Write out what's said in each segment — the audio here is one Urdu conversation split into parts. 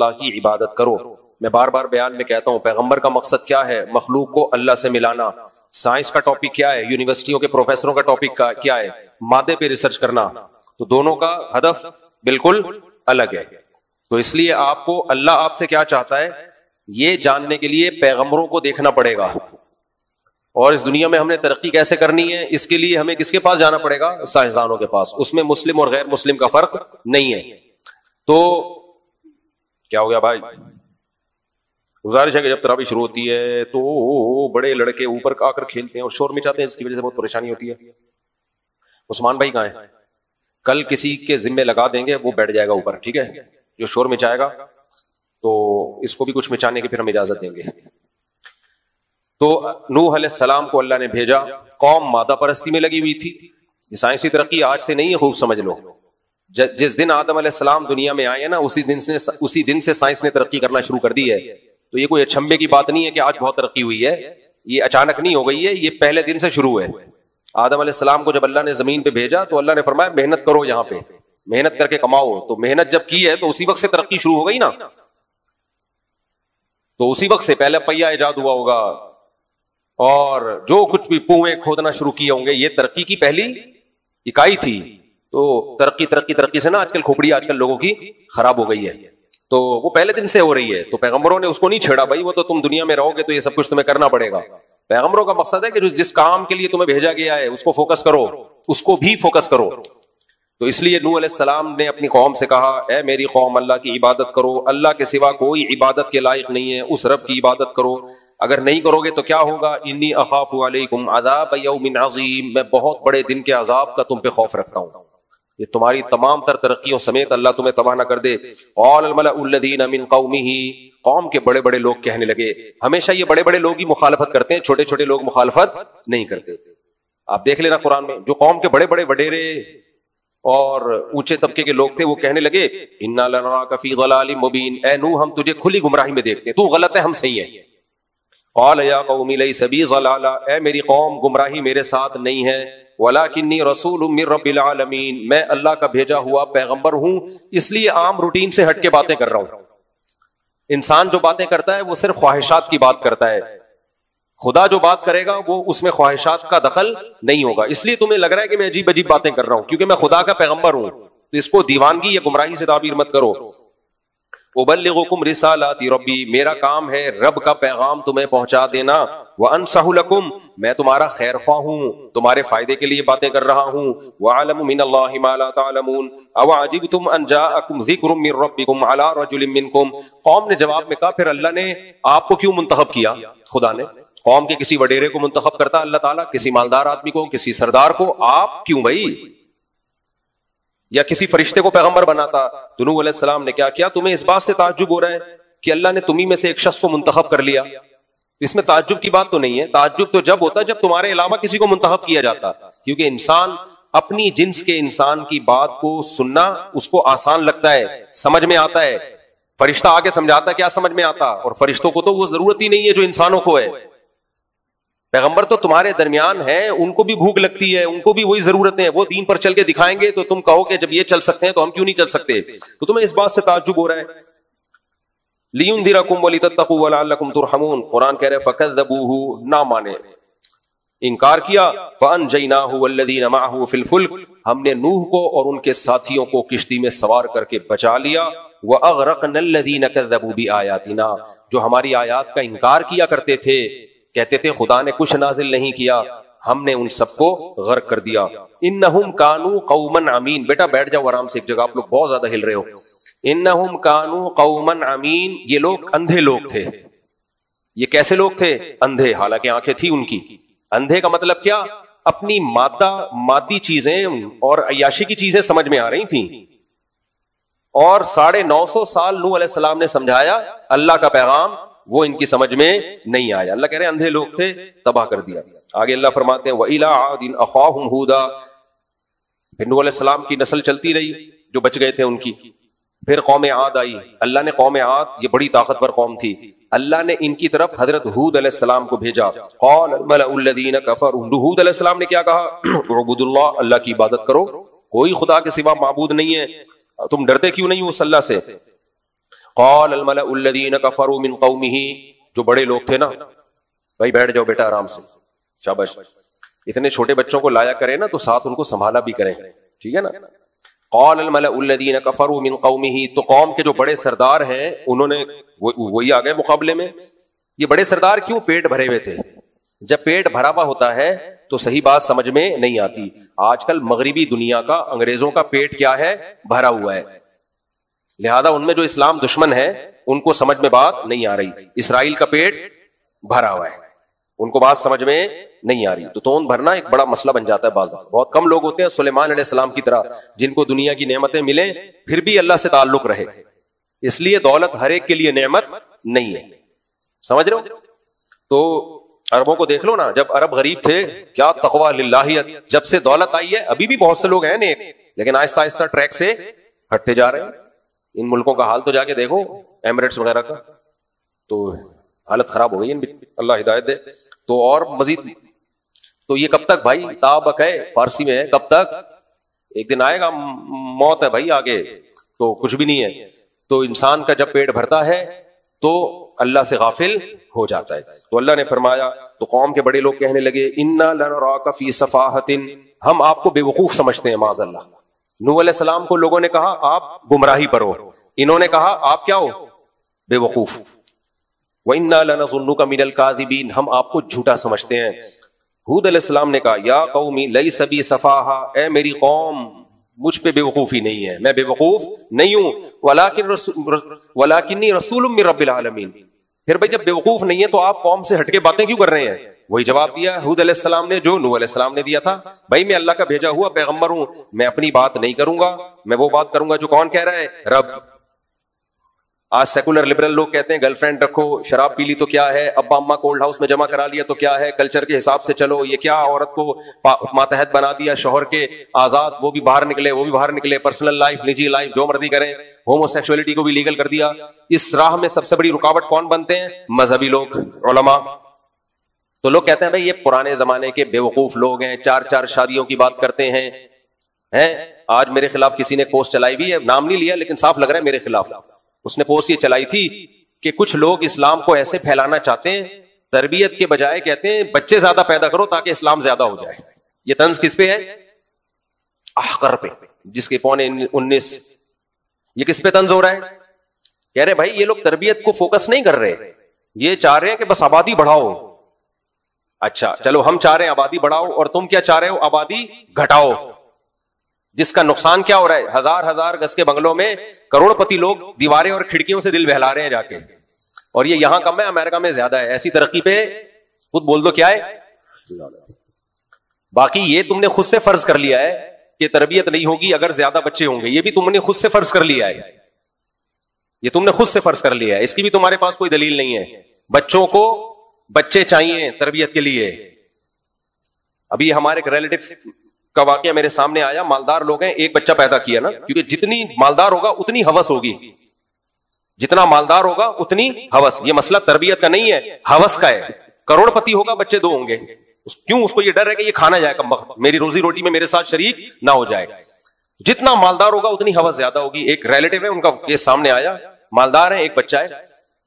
اللہ کی عبادت کرو. میں بار بار بیان میں کہتا ہوں پیغمبر کا مقصد کیا ہے؟ مخلوق کو اللہ سے ملانا. سائنس کا ٹاپک کیا ہے؟ یونیورسٹیوں کے پروفیسروں کا ٹاپک کیا ہے؟ مادے پہ ریسرچ کرنا. تو دونوں کا ہدف بالکل الگ ہے. تو اس لیے آپ کو اللہ آپ سے کیا چاہتا ہے یہ جاننے کے لیے پیغمبروں کو دیکھنا پڑے گا. اور اس دنیا میں ہم نے ترقی کیسے کرنی ہے اس کے لیے ہمیں کس کے پاس جانا پڑے گا؟ سائنسدانوں کے پاس. اس میں مسلم اور غیر مسلم کا فرق نہیں ہے. تو کیا ہو گیا بھائی؟ گزارش ہے کہ جب تراویح شروع ہوتی ہے تو بڑے لڑکے اوپر آ کر کھیلتے ہیں اور شور مچاتے ہیں, اس کی وجہ سے بہت پریشانی ہوتی ہے. عثمان بھائی کہاں ہیں؟ کل کسی کے ذمے لگا دیں گے, وہ بیٹھ جائے گا اوپر, ٹھیک ہے؟ جو شور مچائے گا تو اس کو بھی کچھ مچانے کی پھر ہم اجازت دیں گے. تو نوح علیہ السلام کو اللہ نے بھیجا, قوم مادہ پرستی میں لگی ہوئی تھی. یہ سائنسی ترقی آج سے نہیں ہے, خوب سمجھ لو. جس دن آدم علیہ السلام دنیا میں آئے نا اسی دن سے سائنس نے ترقی کرنا شروع کر دی ہے. تو یہ کوئی اچھمبے کی بات نہیں ہے کہ آج بہت ترقی ہوئی ہے, یہ اچانک نہیں ہو گئی ہے, یہ پہلے دن سے شروع ہے. آدم علیہ السلام کو جب اللہ نے زمین پہ بھیجا تو اللہ نے فرمایا محنت کرو, یہاں پہ محنت کر کے کماؤ. تو محنت جب کی ہے تو اسی وقت سے ترقی شروع ہو گئی نا. تو اسی وقت سے پہلے پہیا ایجاد ہوا ہوگا اور جو کچھ بھی کنویں کھودنا شروع کیے ہوں گے, یہ ترقی کی پہلی اکائی تھی. تو ترقی سے نا آج کل کھوپڑی آج کل لوگوں کی خراب ہو گئی ہے. تو وہ پہلے دن سے ہو رہی ہے. تو پیغمبروں نے اس کو نہیں چھیڑا, بھائی وہ تو تم دنیا میں رہو گے تو یہ سب کچھ تمہیں کرنا پڑے گا. پیغمبروں کا مقصد ہے کہ جس کام کے لیے تمہیں بھیجا گیا ہے اس کو فوکس کرو, اس کو بھی فوکس کرو. تو اس لیے نوح علیہ السلام نے اپنی قوم سے کہا اے میری قوم اللہ کی عبادت کرو, اللہ کے سوا کوئی عبادت کے لائق نہیں ہے, اس رب کی عبادت کرو. اگر نہیں کرو گے تو کیا ہوگا؟ انی اخاف علیکم عذاب یوم عظیم, میں بہت بڑے دن کے عذاب کا تم پہ خوف رکھتا ہوں. یہ تمہاری تمام تر ترقیوں سمیت اللہ تمہیں تباہ نہ کر دے. قال الملأ الذین من قومہ, قوم کے بڑے بڑے لوگ کہنے لگے. ہمیشہ یہ بڑے بڑے لوگ ہی مخالفت کرتے ہیں, چھوٹے چھوٹے لوگ مخالفت نہیں کرتے. آپ دیکھ لینا قرآن میں جو قوم کے بڑے بڑے وڈیرے اور اونچے طبقے کے لوگ تھے وہ کہنے لگے انا لنراک فی ضلال مبین, اے نوح ہم تجھے کھلی گمراہی میں دیکھتے ہیں, تو غلط ہے ہم صحیح ہیں. قال یا قوم لیس بی ضلالہ, اے میری قوم گمراہی میرے ساتھ نہیں ہے, ولکنی رسول من رب العالمین, میں اللہ کا بھیجا ہوا پیغمبر ہوں, اس لیے عام روٹین سے ہٹ کے باتیں کر رہا ہوں. انسان جو باتیں کرتا ہے وہ صرف خواہشات کی بات کرتا ہے, خدا جو بات کرے گا وہ اس میں خواہشات کا دخل نہیں ہوگا. اس لیے تمہیں لگ رہا ہے کہ میں عجیب عجیب باتیں کر رہا ہوں کیونکہ میں خدا کا پیغمبر ہوں. تو اس کو دیوانگی یا گمراہی سے تعبیر مت کرو. ابلغکم رسالات ربی, میرا کام ہے رب کا پیغام تمہیں پہنچا دینا. وانصح لکم, میں تمہارا خیر خواہ ہوں, تمہارے فائدے کے لیے باتیں کر رہا ہوں. وعلم من اللہ ما لا تعلمون اوعجبتم ان جاءکم ذکر من ربکم علی رجل منکم. قوم نے جواب میں کہا پھر اللہ نے آپ کو کیوں منتخب کیا؟ خدا نے قوم کے کسی وڈیرے کو منتخب کرتا اللہ تعالیٰ, کسی مالدار آدمی کو, کسی سردار کو, آپ کیوں بھائی؟ یا کسی فرشتے کو پیغمبر بناتا. تو نوح علیہ السلام نے کیا کیا؟ تمہیں اس بات سے تعجب ہو رہا ہے کہ اللہ نے تمہیں میں سے ایک شخص کو منتخب کر لیا؟ اس میں تعجب کی بات تو نہیں ہے. تعجب تو جب ہوتا جب تمہارے علاوہ کسی کو منتخب کیا جاتا, کیونکہ انسان اپنی جنس کے انسان کی بات کو سننا اس کو آسان لگتا ہے, سمجھ میں آتا ہے. فرشتہ آگے سمجھاتا ہے, کیا سمجھ میں آتا؟ اور فرشتوں کو تو وہ ضرورت ہی نہیں ہے جو انسانوں کو ہے. پیغمبر تو تمہارے درمیان ہیں, ان کو بھی بھوک لگتی ہے, ان کو بھی وہی ضرورتیں ہیں. وہ دین پر چل کے دکھائیں گے تو تم کہو کہ جب یہ چل سکتے ہیں تو ہم کیوں نہیں چل سکتے؟ تو تمہیں اس بات سے تعجب ہو رہا ہے. لِيُنذِرَكُمْ وَلِتَتَّقُوا وَلَعَلَّكُمْ تُرْحَمُونَ, قرآن کہہ رہے فَكَذَّبُوهُ, نہ مانے, انکار کیا. فَأَنْجَيْنَاهُ وَالَّذِينَ مَعَهُ فِي الْفُلْكِ, ہم نے نوح کو اور ان کے ساتھیوں کو کشتی میں سوار کر کے بچا لیا. وَأَغْرَقْنَا الَّذِينَ كَذَّبُوا بِآيَاتِنَا, جو ہماری آیات کا انکار کیا کرتے تھے, کہتے تھے خدا نے کچھ نازل نہیں کیا, ہم نے ان سب کو غرق کر دیا. انہم کانوا قوما عمین, بیٹا بیٹھ جاؤ آرام سے, ایک جگہ آپ لوگ بہت زیادہ ہل رہے ہو. انہم کانوا قوما عمین, یہ لوگ اندھے لوگ تھے. یہ کیسے لوگ تھے؟ اندھے, حالانکہ آنکھیں تھی ان کی. اندھے کا مطلب کیا؟ اپنی مادی چیزیں اور عیاشی کی چیزیں سمجھ میں آ رہی تھیں, اور 950 سال نوح علیہ السلام نے سمجھایا اللہ کا پیغام, وہ ان کی سمجھ میں نہیں آیا. اللہ کہہ رہے ہیں اندھے لوگ تھے, تباہ کر دیا. آگے اللہ فرماتے ہیں وَإِلَىٰ عَادٍ أَخَاهُمْ هُودًا, پھر نوح علیہ السلام کی نسل چلتی رہی جو بچ گئے تھے ان کی. پھر قوم عاد آئی. اللہ نے قوم عاد, یہ بڑی طاقتور قوم تھی, اللہ نے ان کی طرف حضرت ہود علیہ السلام کو بھیجا. قال الملأ الذین کفروا, ہود علیہ السلام نے کیا کہا؟ اعبدوا اللہ, اللہ کی عبادت کرو, کوئی خدا کے سوا معبود نہیں ہے, تم ڈرتے کیوں نہیں ہو اس اللہ سے؟ قال الملأ الذین کفروا من قومہ، جو بڑے لوگ تھے نا، بھائی بیٹھ جاؤ بیٹا آرام سے، شاباش، اتنے چھوٹے بچوں کو لایا کریں نا تو ساتھ ان کو سنبھالا بھی کریں، ٹھیک ہے نا. قال الملأ الذین کفروا من قومہ، تو قوم کے جو بڑے سردار ہیں انہوں نے وہی آ گئے مقابلے میں. یہ بڑے سردار کیوں؟ پیٹ بھرے ہوئے تھے. جب پیٹ بھرا ہوا ہوتا ہے تو صحیح بات سمجھ میں نہیں آتی. آج کل مغربی دنیا کا، انگریزوں کا پیٹ کیا ہے؟ بھرا ہوا ہے. لہذا ان میں جو اسلام دشمن ہے ان کو سمجھ میں بات نہیں آ رہی. اسرائیل کا پیٹ بھرا ہوا ہے، ان کو بات سمجھ میں نہیں آ رہی. تو تون بھرنا ایک بڑا مسئلہ بن جاتا ہے. بعض دفعہ بہت کم لوگ ہوتے ہیں سلیمان علیہ السلام کی طرح جن کو دنیا کی نعمتیں ملیں پھر بھی اللہ سے تعلق رہے. اس لیے دولت ہر ایک کے لیے نعمت نہیں ہے، سمجھ رہے ہو؟ تو عربوں کو دیکھ لو نا، جب عرب غریب تھے کیا تقویٰ للہیت، جب سے دولت آئی ہے ابھی بھی بہت سے لوگ ہیں نیک، لیکن آہستہ آہستہ ٹریک سے ہٹتے جا رہے ہیں. ان ملکوں کا حال تو جا کے دیکھو، ایمریٹس وغیرہ کا، تو حالت خراب ہو گئی ان، اللہ ہدایت دے. تو اور مزید، تو یہ کب تک بھائی؟ تابک ہے فارسی میں ہے، کب تک؟ ایک دن آئے گا، موت ہے بھائی آگے، تو کچھ بھی نہیں ہے. تو انسان کا جب پیٹ بھرتا ہے تو اللہ سے غافل ہو جاتا ہے. تو اللہ نے فرمایا، تو قوم کے بڑے لوگ کہنے لگے انا لنراک فی صفاحۃ، ہم آپ کو بے وقوف سمجھتے ہیں معاذ اللہ. نوح علیہ السلام کو لوگوں نے کہا آپ گمراہی پر ہو، انہوں نے کہا آپ کیا ہو؟ بے وقوف. وَإِنَّا لَنَظُنُّكَ مِنَ الْكَاذِبِينَ، ہم آپ کو جھوٹا سمجھتے ہیں. ہود علیہ السلام نے کہا یا قومی لیس بی صفاحہ، اے میری قوم مجھ پہ بے وقوفی نہیں ہے، میں بے وقوف نہیں ہوں. وَلَكِنِّي رَسُولٌ مِّن رَّبِّ الْعَالَمِينَ. پھر بھائی جب بے وقوف نہیں ہے تو آپ قوم سے ہٹ کے باتیں کیوں کر رہے ہیں؟ وہی جواب دیا ہود علیہ السلام نے جو نوح علیہ السلام نے دیا تھا، بھائی میں اللہ کا بھیجا ہوا پیغمبر ہوں، میں اپنی بات نہیں کروں گا، میں وہ بات کروں گا جو کون کہہ رہا ہے؟ رب. آج سیکولر لبرل لوگ کہتے ہیں گرل فرینڈ رکھو، شراب پی لی تو کیا ہے، ابا اما کولڈ ہاؤس میں جمع کرا لیا تو کیا ہے، کلچر کے حساب سے چلو. یہ کیا عورت کو ماتحت بنا دیا، شوہر کے آزاد، وہ بھی باہر نکلے وہ بھی باہر نکلے، پرسنل لائف نجی لائف جو مرضی کریں، ہومو سیکسولیٹی کو بھی لیگل کر دیا. اس راہ میں سب سے بڑی رکاوٹ کون بنتے ہیں؟ مذہبی لوگ، علماء. تو لوگ کہتے ہیں بھائی یہ پرانے زمانے کے بے وقوف لوگ ہیں، چار چار شادیوں کی بات کرتے ہیں. آج میرے خلاف کسی نے پوسٹ چلائی بھی ہے، نام نہیں لیا لیکن صاف لگ رہا ہے میرے خلاف. اس نے پوسٹ یہ چلائی تھی کہ کچھ لوگ اسلام کو ایسے پھیلانا چاہتے ہیں، تربیت کے بجائے کہتے ہیں بچے زیادہ پیدا کرو تاکہ اسلام زیادہ ہو جائے. یہ طنز کس پہ ہے؟ احقر پہ، جس کے 19. یہ کس پہ طنز ہو رہا ہے؟ کہہ رہے بھائی یہ لوگ تربیت کو فوکس نہیں کر رہے، یہ چاہ رہے ہیں کہ بس آبادی بڑھاؤ. اچھا چلو ہم چاہ رہے ہیں آبادی بڑھاؤ، اور تم کیا چاہ رہے ہو؟ آبادی گھٹاؤ. جس کا نقصان کیا ہو رہا ہے؟ ہزار گز کے بنگلوں میں کروڑ پتی لوگ دیواریں اور کھڑکیوں سے دل بہلا رہے ہیں جا کے، اور یہ یہاں کم ہے، امریکہ میں زیادہ ہے. ایسی ترقی پہ خود بول دو کیا ہے. باقی یہ تم نے خود سے فرض کر لیا ہے کہ تربیت نہیں ہوگی اگر زیادہ بچے ہوں گے، یہ بھی تم نے خود سے فرض کر لیا ہے، یہ تم نے خود سے فرض کر لیا ہے، اس کی بھی تمہارے پاس کوئی دلیل نہیں ہے. بچوں کو بچے چاہیے تربیت کے لیے. ابھی ہمارے ایک ریلیٹو کا واقعہ میرے سامنے آیا، مالدار لوگ ہیں، ایک بچہ پیدا کیا نا، کیونکہ جتنی مالدار ہوگا اتنی ہوس ہوگی، جتنا مالدار ہوگا اتنی ہوس. یہ مسئلہ تربیت کا نہیں ہے، ہوس کا ہے. کروڑ پتی ہوگا بچے 2 ہوں گے، کیوں؟ اس کو یہ ڈر ہے کہ یہ کھانا جائے کم وقت، میری روزی روٹی میں میرے ساتھ شریک نہ ہو جائے. جتنا مالدار ہوگا اتنی ہوس زیادہ ہوگی. ایک ریلیٹو ہے ان کا کیس سامنے آیا، مالدار ہے، ایک بچہ ہے.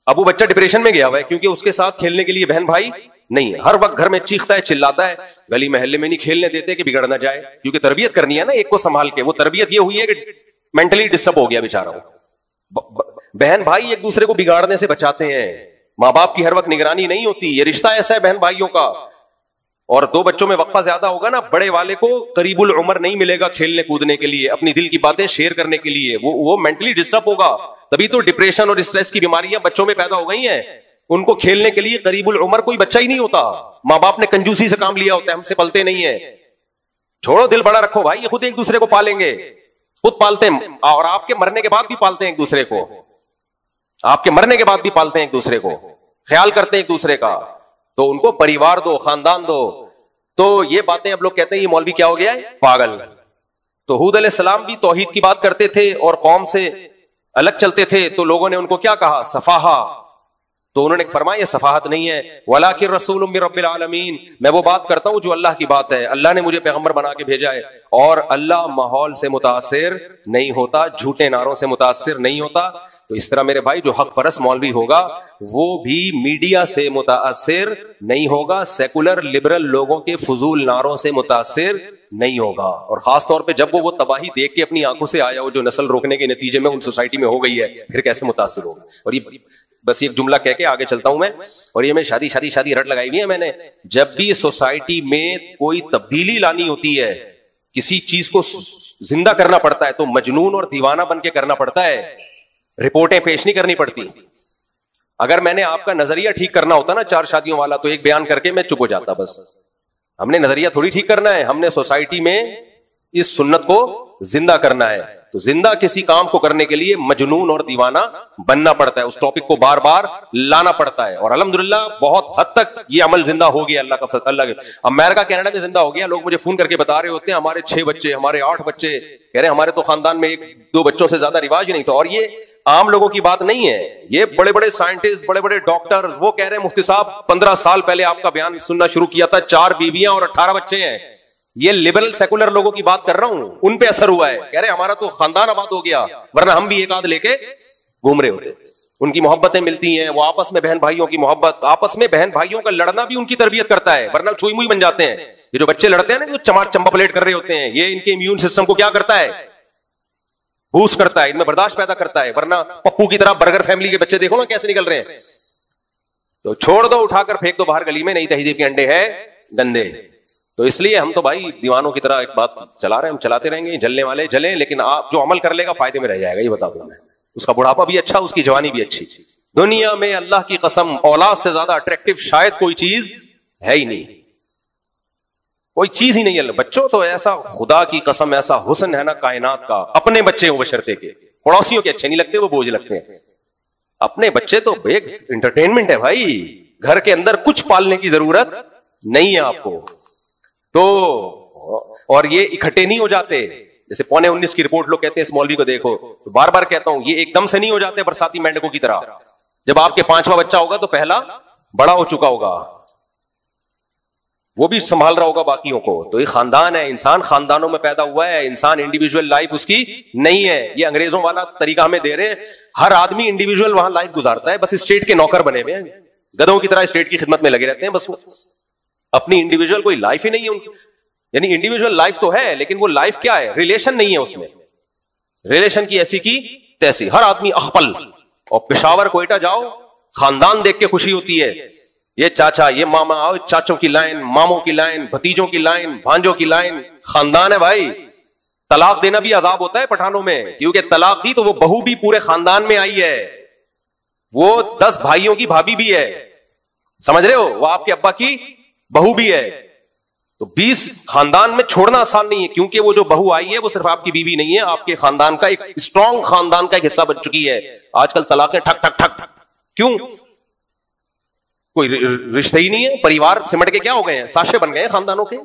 اب وہ بچہ ڈپریشن میں گیا ہوا ہے کیونکہ اس کے ساتھ کھیلنے کے لیے بہن بھائی نہیں ہے، ہر وقت گھر میں چیختا ہے چلاتا ہے، گلی محلے میں نہیں کھیلنے دیتے کہ بگڑ نہ جائے، کیونکہ تربیت کرنی ہے نا ایک کو سنبھال کے. وہ تربیت یہ ہوئی ہے کہ مینٹلی ڈسٹرب ہو گیا بیچارہ. بہن بھائی ایک دوسرے کو بگاڑنے سے بچاتے ہیں، ماں باپ کی ہر وقت نگرانی نہیں ہوتی. یہ رشتہ ایسا ہے بہن بھائیوں کا. اور 2 بچوں میں وقفہ زیادہ ہوگا نا، بڑے والے کو قریب العمر نہیں ملے گا کھیلنے کودنے کے لیے، اپنی دل کی باتیں شیئر کرنے کے لیے، وہ مینٹلی ڈسٹرب ہوگا. تبھی تو ڈپریشن اور اسٹریس کی بیماریاں بچوں میں پیدا ہو گئی ہیں. ان کو کھیلنے کے لیے قریب العمر کوئی بچہ ہی نہیں ہوتا. ماں باپ نے کنجوسی سے کام لیا ہوتا ہے، ہم سے پلتے نہیں ہیں. چھوڑو دل بڑا رکھو بھائی، یہ خود ایک دوسرے کو پالیں گے، خود پالتے ہیں، اور آپ کے مرنے کے بعد بھی پالتے ہیں ایک دوسرے کو. آپ کے مرنے کے بعد بھی پالتے ہیں ایک دوسرے کو، خیال کرتے ہیں ایک دوسرے کا. تو ان کو پریوار دو، خاندان دو. تو یہ باتیں اب لوگ کہتے ہیں یہ مولوی کیا ہو گیا ہے؟ پاگل. تو ہود علیہ السلام بھی توحید کی بات کرتے تھے اور قوم سے الگ چلتے تھے، تو لوگوں نے ان کو کیا کہا؟ صفاحہ. تو انہوں نے فرمایا یہ صفاحت نہیں ہے، وَلَٰكِن رَّسُولٌ مِّن رَّبِّ الْعَالَمِينَ، میں وہ بات کرتا ہوں جو اللہ کی بات ہے، اللہ نے مجھے پیغمبر بنا کے بھیجا ہے. اور اللہ ماحول سے متاثر نہیں ہوتا، جھوٹے نعروں سے متاثر نہیں ہوتا. تو اس طرح میرے بھائی جو حق پرست مولوی ہوگا وہ بھی میڈیا سے متاثر نہیں ہوگا, سیکولر لبرل لوگوں کے فضول نعروں سے متاثر نہیں ہوگا, اور خاص طور پہ جب وہ تباہی دیکھ کے اپنی آنکھوں سے آیا ہو جو نسل روکنے کے نتیجے میں ان سوسائٹی میں ہو گئی ہے, پھر کیسے متاثر ہوگا. اور یہ بس ایک جملہ کہہ کے آگے چلتا ہوں میں, اور یہ میں شادی رٹ لگائی ہوئی ہے میں نے, جب بھی سوسائٹی میں کوئی تبدیلی لانی ہوتی ہے, کسی چیز کو زندہ کرنا پڑتا ہے تو مجنون اور دیوانہ بن کے کرنا پڑتا ہے, رپورٹیں پیش نہیں کرنی پڑتی. اگر میں نے آپ کا نظریہ ٹھیک کرنا ہوتا نا 4 شادیوں والا, تو ایک بیان کر کے میں چپ ہو جاتا. بس ہم نے نظریہ تھوڑی ٹھیک کرنا ہے, ہم نے سوسائٹی میں اس سنت کو زندہ کرنا ہے. تو زندہ کسی کام کو کرنے کے لیے مجنون اور دیوانہ بننا پڑتا ہے, اس ٹاپک کو بار بار لانا پڑتا ہے, اور الحمدللہ بہت حد تک یہ عمل زندہ ہو گیا اللہ کا اللہ کے. امریکہ کینیڈا میں زندہ ہو گیا. لوگ مجھے فون کر کے بتا رہے ہوتے ہیں ہمارے 6 بچے, ہمارے 8 بچے, کہہ رہے ہیں ہمارے تو خاندان میں 1-2 بچوں سے زیادہ رواج ہی نہیں تھا. اور یہ عام لوگوں کی بات نہیں ہے, یہ بڑے بڑے سائنٹسٹ, بڑے بڑے ڈاکٹر, وہ کہہ رہے ہیں مفتی صاحب 15 سال پہلے آپ کا بیان سننا شروع کیا تھا, 4 بیویاں اور 18 بچے ہیں. یہ لبرل سیکولر لوگوں کی بات کر رہا ہوں, ان پہ اثر ہوا ہے. کہہ رہے ہمارا تو خاندان آباد ہو گیا, ورنہ ہم بھی ایک آدھ لے کے گھوم رہے ہوتے. ان کی محبتیں ملتی ہیں, وہ آپس میں بہن بھائیوں کی محبت, آپس میں بہن بھائیوں کا لڑنا بھی ان کی تربیت کرتا ہے, ورنہ چھوئی موئی بن جاتے ہیں. یہ جو بچے لڑتے ہیں نا, جو چماٹ چمپا پلیٹ کر رہے ہوتے ہیں, یہ ان کے امیون سسٹم کو کیا کرتا ہے, بوسٹ کرتا ہے, ان میں برداشت پیدا کرتا ہے. ورنہ پپو کی طرح برگر فیملی کے بچے دیکھو نا کیسے نکل رہے ہیں. تو چھوڑ دو, اٹھا کر پھینک دو باہر گلی میں, نئی تہذیب کے انڈے ہیں گندے. تو اس لیے ہم تو بھائی دیوانوں کی طرح ایک بات چلا رہے ہیں, ہم چلاتے رہیں گے, جلنے والے جلیں, لیکن آپ جو عمل کر لے گا فائدے میں رہ جائے گا, یہ بتا دوں میں. اس کا بڑھاپا بھی اچھا, اس کی جوانی بھی اچھی. دنیا میں اللہ کی قسم اولاد سے زیادہ اٹریکٹیو شاید کوئی چیز ہے ہی نہیں, کوئی چیز ہی نہیں ہے. بچوں تو ایسا خدا کی قسم ایسا حسن ہے نا کائنات کا, اپنے بچے ہوں بشرطے کے, پڑوسیوں کے اچھے نہیں لگتے, وہ بوجھ لگتے ہیں. اپنے بچے تو ایک انٹرٹینمنٹ ہے بھائی, گھر کے اندر کچھ پالنے کی ضرورت نہیں ہے آپ کو. تو اور یہ اکٹھے نہیں ہو جاتے, جیسے 19:15 کی رپورٹ لوگ کہتے ہیں اس مولوی کو دیکھو, تو بار بار کہتا ہوں یہ ایک دم سے نہیں ہو جاتے برساتی مینڈکوں کی طرح. جب آپ کے 5واں بچہ ہوگا تو پہلا بڑا ہو چکا ہوگا, وہ بھی سنبھال رہا ہوگا باقیوں کو. تو یہ خاندان ہے, انسان خاندانوں میں پیدا ہوا ہے, انسان انڈیویجول لائف اس کی نہیں ہے. یہ انگریزوں والا طریقہ ہمیں دے رہے ہیں, ہر آدمی انڈیویجول وہاں لائف گزارتا ہے, بس اسٹیٹ کے نوکر بنے ہوئے ہیں, گدھوں کی طرح اسٹیٹ کی خدمت میں لگے رہتے ہیں. بس اپنی انڈیویجول کوئی لائف ہی نہیں ہے ان کی. یعنی انڈیویجول لائف تو ہے, لیکن وہ لائف کیا ہے, ریلیشن نہیں ہے اس میں. ریلیشن کی ایسی کی تیسی, ہر آدمی اخپل. اور پشاور کوئٹہ جاؤ, خاندان دیکھ کے خوشی ہوتی ہے. یہ چاچا, یہ ماما, چاچوں کی لائن, ماموں کی لائن, بھتیجوں کی لائن, بھانجوں کی لائن, خاندان ہے بھائی. طلاق دینا بھی عذاب ہوتا ہے پٹھانوں میں, کیونکہ طلاق دی تو وہ بہو بھی پورے خاندان میں آئی ہے, وہ 10 بھائیوں کی بھابھی بھی ہے, سمجھ رہے ہو, وہ آپ کے ابا کی بہو بھی ہے. تو 20 خاندان میں چھوڑنا آسان نہیں ہے, کیونکہ وہ جو بہو آئی ہے وہ صرف آپ کی بیوی نہیں ہے, آپ کے خاندان کا ایک اسٹرانگ خاندان کا ایک حصہ بن چکی ہے. آج کل طلاقیں ٹھک ٹھک ٹھک, کیوں؟ کوئی رشتہ ہی نہیں ہے, پریوار سمٹ کے کیا ہو گئے ہیں, ساشے بن گئے ہیں خاندانوں کے.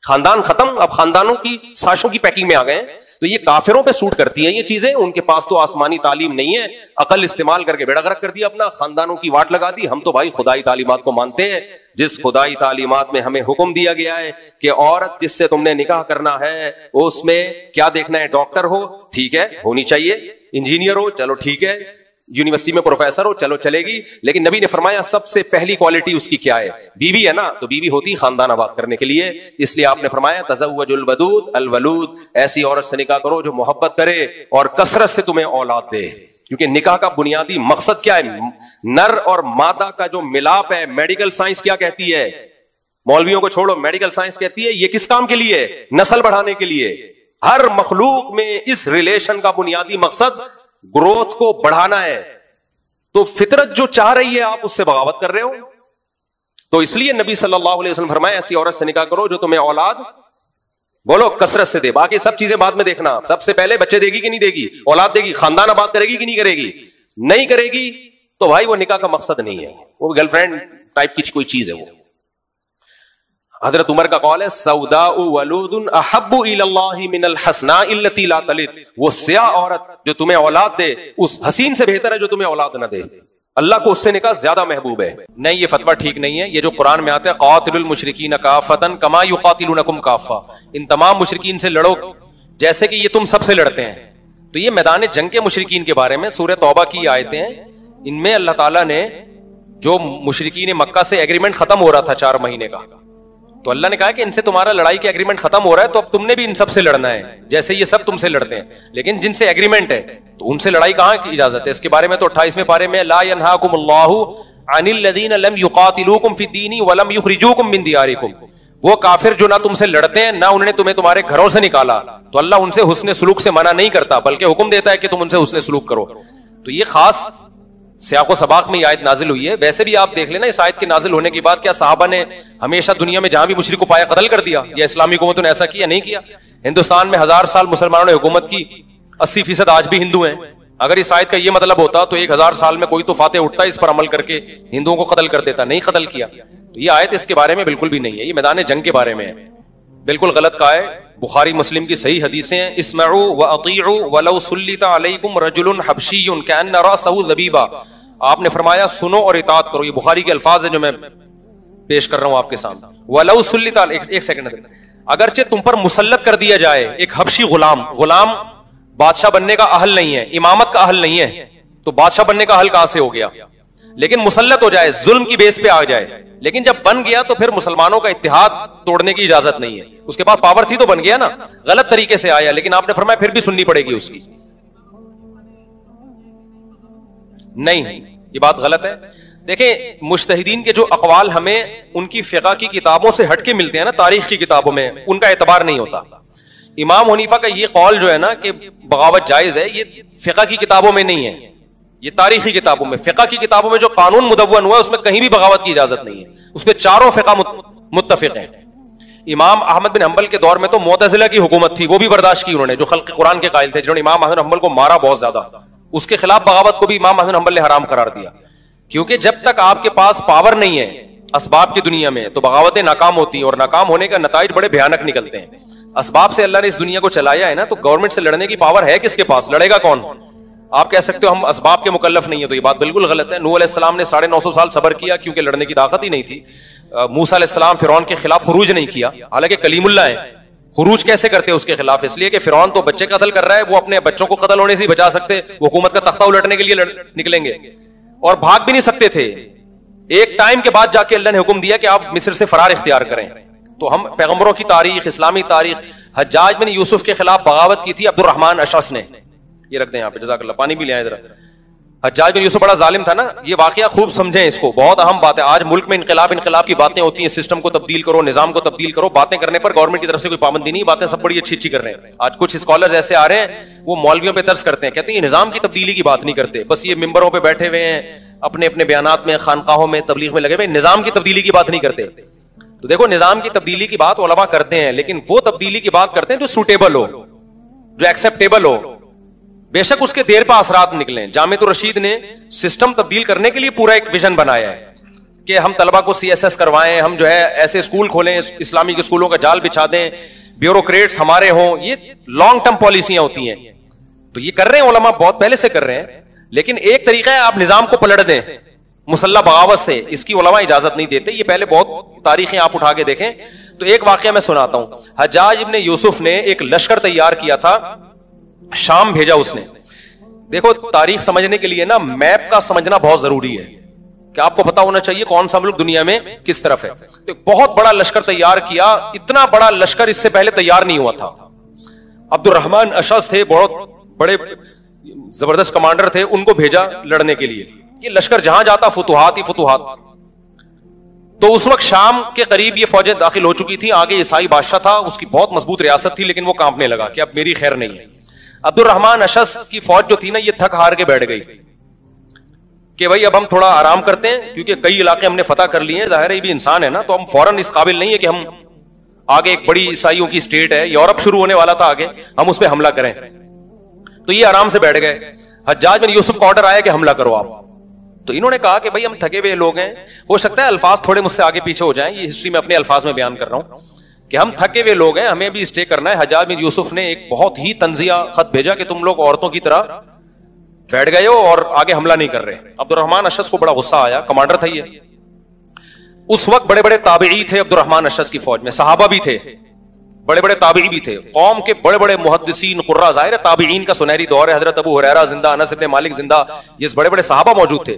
خاندان ختم, اب خاندانوں کی ساشوں کی پیکنگ میں آ گئے ہیں. تو یہ کافروں پہ سوٹ کرتی ہیں یہ چیزیں, ان کے پاس تو آسمانی تعلیم نہیں ہے, عقل استعمال کر کے بیڑا غرق کر دیا اپنا, خاندانوں کی واٹ لگا دی. ہم تو بھائی خدائی تعلیمات کو مانتے ہیں, جس خدائی تعلیمات میں ہمیں حکم دیا گیا ہے کہ عورت جس سے تم نے نکاح کرنا ہے اس میں کیا دیکھنا ہے, ڈاکٹر ہو ٹھیک ہے ہونی چاہیے, انجینئر ہو چلو ٹھیک ہے, یونیورسٹی میں پروفیسر ہو چلو چلے گی, لیکن نبی نے فرمایا سب سے پہلی کوالٹی اس کی کیا ہے, بیوی ہے نا, تو بیوی ہوتی خاندان آباد کرنے کے لیے. اس لیے آپ نے فرمایا تزوج الودود الولود, ایسی عورت سے نکاح کرو جو محبت کرے اور کثرت سے تمہیں اولاد دے. کیونکہ نکاح کا بنیادی مقصد کیا ہے, نر اور مادہ کا جو ملاپ ہے. میڈیکل سائنس کیا کہتی ہے, مولویوں کو چھوڑو, میڈیکل سائنس کہتی ہے یہ کس کام کے لیے, نسل بڑھانے کے لیے. ہر مخلوق میں اس ریلیشن کا بنیادی مقصد گروتھ کو بڑھانا ہے. تو فطرت جو چاہ رہی ہے آپ اس سے بغاوت کر رہے ہو. تو اس لیے نبی صلی اللہ علیہ وسلم فرمایا ایسی عورت سے نکاح کرو جو تمہیں اولاد بولو کثرت سے دے, باقی سب چیزیں بعد میں دیکھنا. سب سے پہلے بچے دے گی کہ نہیں دے گی, اولاد دے گی, خاندان آباد کرے گی کہ نہیں کرے گی, نہیں کرے گی تو بھائی وہ نکاح کا مقصد نہیں ہے, وہ گرل فرینڈ ٹائپ کی کوئی چیز ہے. وہ حضرت عمر کا قول ہے سوداء ولود احب الی اللہ من الحسناء التي لا تلد, وہ سیاہ عورت جو تمہیں اولاد دے اس حسین سے بہتر ہے جو تمہیں اولاد نہ دے. اللہ کو اس سے نکاح زیادہ محبوب ہے. نہیں یہ فتویٰ ٹھیک نہیں ہے, یہ جو قرآن میں آتا ہے قاتل المشرکین کافۃ کما یقاتلونکم کافہ, ان تمام مشرکین سے لڑو جیسے کہ یہ تم سب سے لڑتے ہیں. تو یہ میدان جنگ کے مشرکین کے بارے میں سورہ توبہ کی آیتیں ہیں. ان میں اللہ تعالیٰ نے جو مشرکین مکہ سے ایگریمنٹ ختم ہو رہا تھا 4 مہینے کا, تو اللہ نے کہا کہ ان سے تمہارا لڑائی کا ایگریمنٹ ختم ہو رہا ہے, تو اب تم نے بھی ان سب سے لڑنا ہے جیسے یہ سب تم سے لڑتے ہیں. لیکن جن سے ایگریمنٹ ہے تو ان سے لڑائی کہاں کی اجازت ہے؟ اس کے بارے میں تو 28ویں پارے میں لا ينهاكم الله عن الذين لم يقاتلوكم في الدين ولم يخرجوكم من دياركم. وہ کافر جو نہ تم سے لڑتے ہیں نہ انہوں نے تمہیں تمہارے گھروں سے نکالا, تو اللہ ان سے حسن سلوک سے منع نہیں کرتا بلکہ حکم دیتا ہے کہ تم ان سے حسن سلوک کرو. تو یہ خاص سیاق و سباق میں یہ آیت نازل ہوئی ہے. ویسے بھی آپ دیکھ لینا اس آیت کے نازل ہونے کے بعد کیا صحابہ نے ہمیشہ دنیا میں جہاں بھی مشرک کو پایا قتل کر دیا, یا اسلامی حکومتوں نے ایسا کیا؟ نہیں کیا. ہندوستان میں 1000 سال مسلمانوں نے حکومت کی, 80% آج بھی ہندو ہیں. اگر اس آیت کا یہ مطلب ہوتا تو 1000 سال میں کوئی تو فاتح اٹھتا اس پر عمل کر کے ہندوؤں کو قتل کر دیتا. نہیں قتل کیا. تو یہ آیت اس کے بارے میں بالکل بھی نہیں ہے, یہ میدان جنگ کے بارے میں ہے. بالکل غلط کہا ہے. بخاری مسلم کی صحیح حدیثیں ہیں, اسمعوا واطیعوا ولو سلط علیکم رجل حبشی کأن رأسہ ذبیبہ. آپ نے فرمایا سنو اور اطاعت کرو. یہ بخاری کے الفاظ ہیں جو میں پیش کر رہا ہوں آپ کے سامنے. ولو سلط, ایک سیکنڈ, اگرچہ تم پر مسلط کر دیا جائے ایک حبشی غلام. غلام بادشاہ بننے کا اہل نہیں ہے, امامت کا اہل نہیں ہے, تو بادشاہ بننے کا اہل کہاں سے ہو گیا؟ لیکن مسلط ہو جائے, ظلم کی بیس پہ آ جائے, لیکن جب بن گیا تو پھر مسلمانوں کا اتحاد توڑنے کی اجازت نہیں ہے. اس کے پاس پاور تھی تو بن گیا نا, غلط طریقے سے آیا, لیکن آپ نے فرمایا پھر بھی سننی پڑے گی اس کی. نہیں, یہ بات غلط ہے. دیکھیں مجتہدین کے جو اقوال ہمیں ان کی فقہ کی کتابوں سے ہٹ کے ملتے ہیں نا, تاریخ کی کتابوں میں, ان کا اعتبار نہیں ہوتا. امام حنیفہ کا یہ قول جو ہے نا کہ بغاوت جائز ہے, یہ فقہ کی کتابوں میں نہیں ہے, یہ تاریخی کتابوں میں. فقہ کی کتابوں میں جو قانون مدون ہوا ہے اس میں کہیں بھی بغاوت کی اجازت نہیں ہے, اس پہ چاروں فقہ متفق ہیں. امام احمد بن حنبل کے دور میں تو معتزلہ کی حکومت تھی, وہ بھی برداشت کی انہوں نے, جو خلق قرآن کے قائل تھے, جنہوں نے امام احمد بن حنبل کو مارا بہت زیادہ. اس کے خلاف بغاوت کو بھی امام احمد بن حنبل نے حرام قرار دیا, کیونکہ جب تک آپ کے پاس پاور نہیں ہے اسباب کی دنیا میں تو بغاوتیں ناکام ہوتی ہیں, اور ناکام ہونے کا نتائج بڑے بھیانک نکلتے ہیں. اسباب سے اللہ نے اس دنیا کو چلایا ہے نا, تو گورنمنٹ سے لڑنے کی پاور ہے کس کے پاس؟ لڑے گا کون؟ آپ کہہ سکتے ہو ہم اسباب کے مکلف نہیں ہیں, تو یہ بات بالکل غلط ہے. نوح علیہ السلام نے 950 سال صبر کیا کیونکہ لڑنے کی طاقت ہی نہیں تھی. موسیٰ علیہ السلام فرعون کے خلاف خروج نہیں کیا, حالانکہ کلیم اللہ ہیں. خروج کیسے کرتے اس کے خلاف؟ اس لیے کہ فرعون تو بچے قتل کر رہا ہے, وہ اپنے بچوں کو قتل ہونے سے ہی بچا سکتے, وہ حکومت کا تختہ الٹنے کے لیے نکلیں گے, اور بھاگ بھی نہیں سکتے تھے. ایک ٹائم کے بعد جا کے اللہ نے حکم دیا کہ آپ مصر سے فرار اختیار کریں. تو ہم پیغمبروں کی تاریخ, اسلامی تاریخ, حجاج بن یوسف کے خلاف بغاوت کی تھی عبد الرحمن اشعث نے. یہ رکھ دیں یہاں پہ, جزاک اللہ, پانی بھی لے آئے ذرا. حجاج بن یوسف بڑا ظالم تھا نا, یہ واقعہ خوب سمجھیں اس کو, بہت اہم بات ہے. آج ملک میں انقلاب کی باتیں ہوتی ہیں, سسٹم کو تبدیل کرو, نظام کو تبدیل کرو, باتیں کرنے پر گورنمنٹ کی طرف سے کوئی پابندی نہیں, باتیں سب بڑی اچھی کر رہے ہیں. آج کچھ اسکالرز ایسے آ رہے ہیں وہ مولویوں پہ ترس کرتے ہیں, کہتے ہیں یہ نظام کی تبدیلی کی بات نہیں کرتے, بس یہ ممبروں پہ بیٹھے ہوئے ہیں اپنے اپنے بیانات میں, خانقاہوں میں تبلیغ میں لگے ہوئے, نظام کی تبدیلی کی بات نہیں کرتے. تو دیکھو نظام کی تبدیلی کی بات علماء کرتے ہیں, لیکن وہ تبدیلی کی بات کرتے ہیں جو سوٹیبل ہو, جو ایکسیپٹیبل ہو. بے شک اس کے دیر پہ اثرات نکلیں. جامعۃ الرشید نے سسٹم تبدیل کرنے کے لیے پورا ایک ویژن بنایا ہے کہ ہم طلبہ کو CSS کروائیں, ہم جو ہے ایسے اسکول کھولیں, اسلامی کے اسکولوں کا جال بچھا دیں, بیوروکریٹس ہمارے ہوں. یہ لانگ ٹرم پالیسیاں ہوتی ہیں, تو یہ کر رہے ہیں علماء, بہت پہلے سے کر رہے ہیں. لیکن ایک طریقہ ہے آپ نظام کو پلٹ دیں مسلح بغاوت سے, اس کی علماء اجازت نہیں دیتے. یہ پہلے بہت تاریخیں آپ اٹھا کے دیکھیں. تو ایک واقعہ میں سناتا ہوں. حجاج ابن یوسف نے ایک لشکر تیار کیا تھا, شام بھیجا اس نے. دیکھو تاریخ سمجھنے کے لیے نا میپ کا سمجھنا بہت ضروری ہے, کہ آپ کو پتا ہونا چاہیے کون سا ملک دنیا میں کس طرف ہے. تو ایک بہت بڑا لشکر تیار کیا, اتنا بڑا لشکر اس سے پہلے تیار نہیں ہوا تھا. عبد الرحمن اشعث تھے, بہت بڑے زبردست کمانڈر تھے, ان کو بھیجا لڑنے کے لیے. یہ لشکر جہاں جاتا فتوحات ہی فتوحات. تو اس وقت شام کے قریب یہ فوجیں داخل ہو چکی تھی, آگے عیسائی بادشاہ تھا, اس کی بہت مضبوط ریاست تھی, لیکن وہ کانپنے لگا کہ اب میری خیر نہیں ہے. عبد الرحمن اشعث کی فوج جو تھی نا, یہ تھک ہار کے بیٹھ گئی کہ بھائی اب ہم تھوڑا آرام کرتے ہیں, کیونکہ کئی علاقے ہم نے فتح کر لیے ہیں, ظاہر ہے یہ بھی انسان ہے نا, تو ہم فوراً اس قابل نہیں ہے کہ ہم آگے ایک بڑی عیسائیوں کی اسٹیٹ ہے, یورپ شروع ہونے والا تھا آگے, ہم اس پہ حملہ کریں. تو یہ آرام سے بیٹھ گئے. حجاج بن یوسف کا آرڈر آیا کہ حملہ کرو آپ. تو انہوں نے کہا کہ بھائی ہم تھکے ہوئے لوگ ہیں, ہو سکتا ہے الفاظ تھوڑے مجھ سے آگے پیچھے ہو جائیں, یہ ہسٹری میں اپنے الفاظ میں بیان کر رہا ہوں کہ ہم تھکے ہوئے لوگ ہیں, ہمیں بھی اسٹے کرنا ہے. حجاج بن یوسف نے ایک بہت ہی طنزیہ خط بھیجا کہ تم لوگ عورتوں کی طرح بیٹھ گئے ہو اور آگے حملہ نہیں کر رہے. عبد الرحمن اشعث کو بڑا غصہ آیا, کمانڈر تھا یہ. اس وقت بڑے بڑے تابعی تھے عبد الرحمن اشعث کی فوج میں, صحابہ بھی تھے, بڑے بڑے تابعی بھی تھے, قوم کے بڑے بڑے محدثین قراء, ظاہر ہے تابعین کا سنہری دور ہے, حضرت ابو ہریرہ زندہ, انس بن مالک زندہ, یہ بڑے بڑے صحابہ موجود تھے.